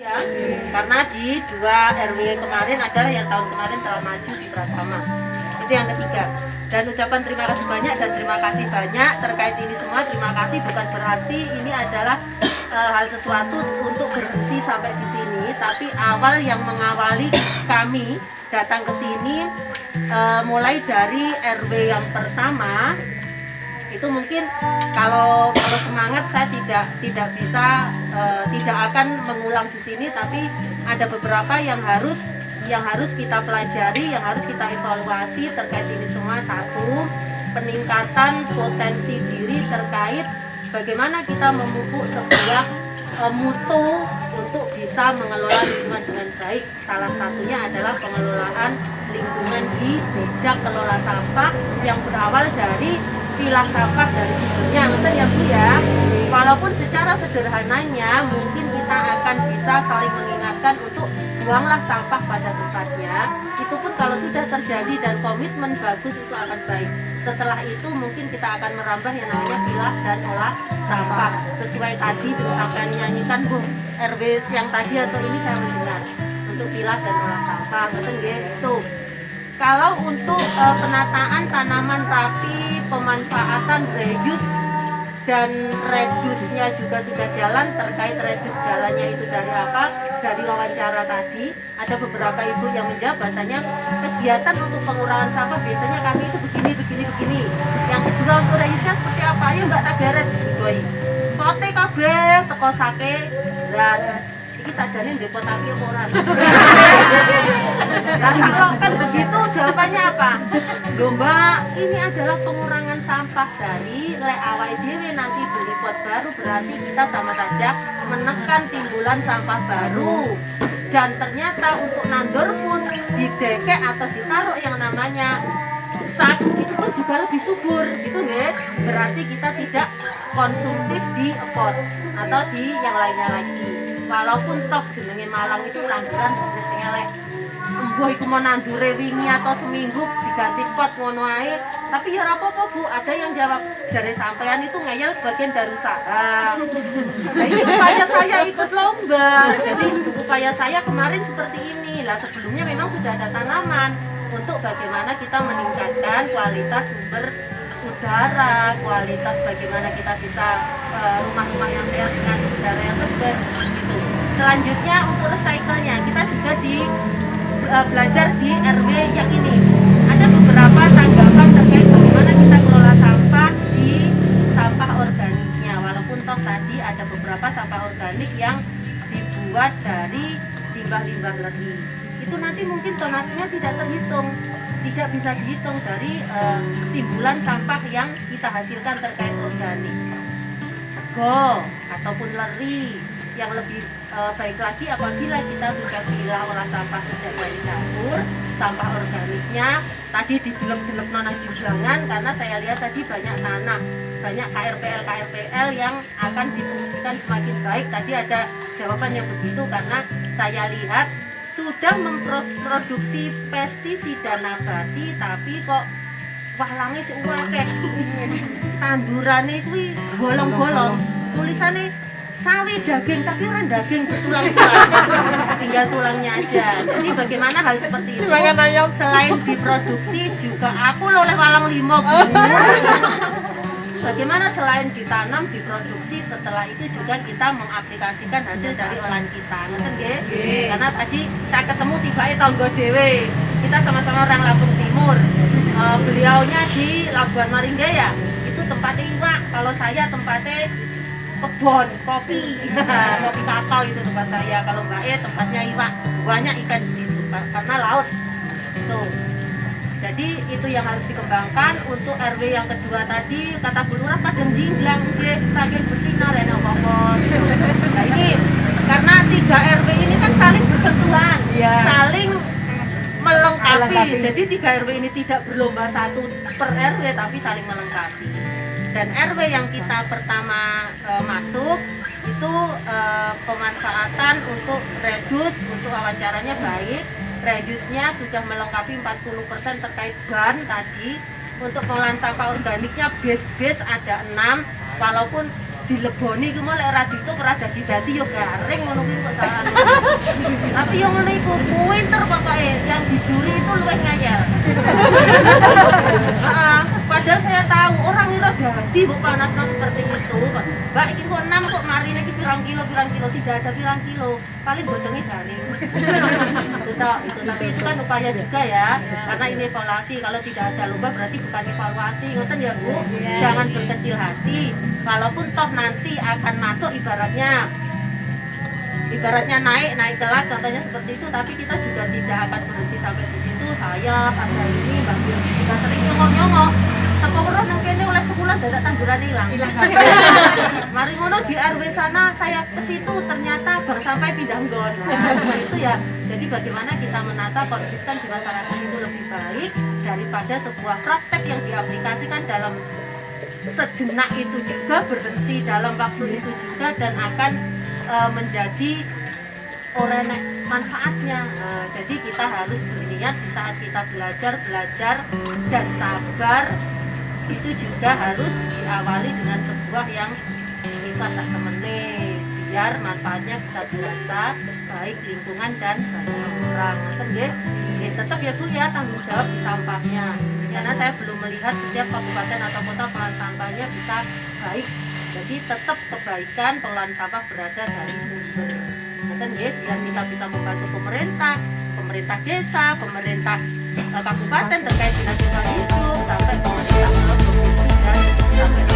ya. Karena di 2 RW kemarin adalah yang tahun kemarin telah maju di Pratama. Itu yang ketiga. Dan ucapan terima kasih banyak dan terima kasih banyak terkait ini semua. Terima kasih bukan berarti ini adalah hal sesuatu untuk berhenti sampai di sini, tapi awal yang mengawali kami datang ke sini mulai dari RW yang pertama itu mungkin kalau semangat saya tidak bisa tidak akan mengulang di sini, tapi ada beberapa yang harus kita pelajari, yang harus kita evaluasi terkait ini semua. Satu, peningkatan potensi diri terkait bagaimana kita memupuk sebuah mutu untuk bisa mengelola lingkungan dengan baik. Salah satunya adalah pengelolaan lingkungan di bijak kelola sampah yang berawal dari pilah sampah dari sumbernya. Betul ya Bu ya? Walaupun secara sederhananya mungkin kita akan bisa saling mengingatkan untuk buanglah sampah pada tempatnya. Itu pun kalau sudah terjadi dan komitmen bagus itu akan baik. Setelah itu mungkin kita akan merambah yang namanya pilah dan olah sampah. Sesuai tadi sudah sampai nyanyikan Bu RW yang tadi atau ini saya mendengar untuk pilah dan olah sampah. Betul gitu. Kalau untuk penataan tanaman rapi, pemanfaatan reuse dan redusnya juga sudah jalan. Terkait redus jalannya itu dari apa? Dari wawancara tadi ada beberapa ibu yang menjawab bahasanya kegiatan untuk pengurangan sampah biasanya kami itu begini. Yang kedua untuk reuse-nya seperti apa? Ya Mbak Tagaret doi. Pote kabeh teko sake beras. Iki sajane ndepot tapi ora. Nah, kalau kan begitu jawabannya apa? Loh Mbak, ini adalah pengurangan sampah dari lek awake dhewe nanti beli pot baru berarti kita sama saja menekan timbulan sampah baru. Dan ternyata untuk nandur pun didekek atau ditaruh yang namanya sak itu pun juga lebih subur gitu nggih. Berarti kita tidak konsumtif di pot atau di yang lainnya lagi. Walaupun toh jenenge Malang itu tanduran sing elek. Embuh iku mau nandure wingi atau seminggu diganti pot ngono ae. Tapi ya ora apa-apa Bu, ada yang jawab jare sampean itu ngeyel sebagian dari usaha. Nah ini upaya saya ikut lomba. Jadi upaya saya kemarin seperti ini. Lah sebelumnya memang sudah ada tanaman untuk bagaimana kita meningkatkan kualitas sumber udara, kualitas bagaimana kita bisa rumah-rumah yang sehat dengan udara yang segar gitu. Selanjutnya untuk recycle-nya kita juga belajar di RW yang ini. Ada beberapa tanggapan terkait bagaimana kita kelola sampah di sampah organiknya. Walaupun toh tadi ada beberapa sampah organik yang dibuat dari limbah-limbah leri. Itu nanti mungkin tonasinya tidak terhitung. Tidak bisa dihitung dari timbulan sampah yang kita hasilkan terkait organik. Sego ataupun leri yang lebih baik lagi apabila kita sudah pilah olah sampah sejak dari dapur, sampah organiknya tadi didelep-delep nona jumlangan karena saya lihat tadi banyak tanah, banyak KRPL yang akan difungsikan semakin baik. Tadi ada jawaban yang begitu karena saya lihat sudah memproduksi pestisida nabati tapi kok walange sik akeh. Tandurane kuwi bolong-bolong. Tulisane sawi daging tapi orang daging bertulang-tulang. Tinggal tulangnya aja. Jadi bagaimana hal seperti itu? Selain diproduksi juga aku oleh walang 5 Bu. Bagaimana selain ditanam, diproduksi, setelah itu juga kita mengaplikasikan hasil dari olahan kita. Ngerti nggih? Karena tadi saya ketemu tibae tangga dhewe. Kita sama-sama orang Lampung Timur. Beliaunya di Labuan Maringga ya. Itu tempatnya iwak. Kalau saya tempatnya kebun kopi. Kopi kakao itu tempat saya. Kalau Mbak E tempatnya iwak. Banyak ikan di situ karena laut. Tuh. Jadi itu yang harus dikembangkan. Untuk RW yang kedua tadi kata Bu Lurah padang jinglang nggih saking bersinar ya apa-apa. Nah ini karena 3 RW ini kan saling bersentuhan, saling melengkapi. Jadi 3 RW ini tidak berlomba satu per RW tapi saling melengkapi. Dan RW yang kita pertama masuk itu pemanfaatan untuk redus, untuk wawancaranya baik. Reduce-nya sudah melengkapi 40% terkait ban tadi. Untuk pengolahan sampah organiknya base ada 6, walaupun dileboni ku lek ra ditutup ora dadi yo garing ngono kuwi kok salah. Tapi yo ngono iku pinter pokoke yang dijuri itu luwih ngayal. Padahal saya tahu orang ngira dadi mbok panasno seperti itu. Mbak iki kok 6 kok marine iki pirang kilo tidak ada pirang kilo. Paling bodongnya garing. Itu tapi itu kan upaya juga ya. Karena ini evaluasi, kalau tidak ada lomba berarti bukan evaluasi. Ngoten ya Bu. Jangan berkecil hati. Walaupun toh nanti akan masuk ibaratnya naik kelas contohnya seperti itu, tapi kita juga tidak akan berhenti sampai di situ. Saya ada ini Mbak Bir juga sering nyongok sekolah nang kene oleh sebulan dadak tanduran hilang. Mari ngono di RW sana saya ke situ ternyata baru sampai pindah nggon. Nah, itu ya. Jadi bagaimana kita menata konsisten di masyarakat itu lebih baik daripada sebuah praktek yang diaplikasikan dalam sejenak itu juga, berhenti dalam waktu itu juga, dan akan menjadi orang manfaatnya. Jadi kita harus berniat di saat kita belajar dan sabar, itu juga harus diawali dengan sebuah yang kita sak temene biar manfaatnya bisa dirasa baik lingkungan dan banyak orang. Tetap ya Bu ya, tanggung jawab di sampahnya, karena saya belum melihat setiap kabupaten atau kota pengelolaan sampahnya bisa baik. Jadi tetap kebaikan pengelolaan sampah berada dari sumber. Biar kita bisa membantu pemerintah desa, pemerintah kabupaten terkait dengan lingkungan hidup, sampai pemerintah provinsi dan sampai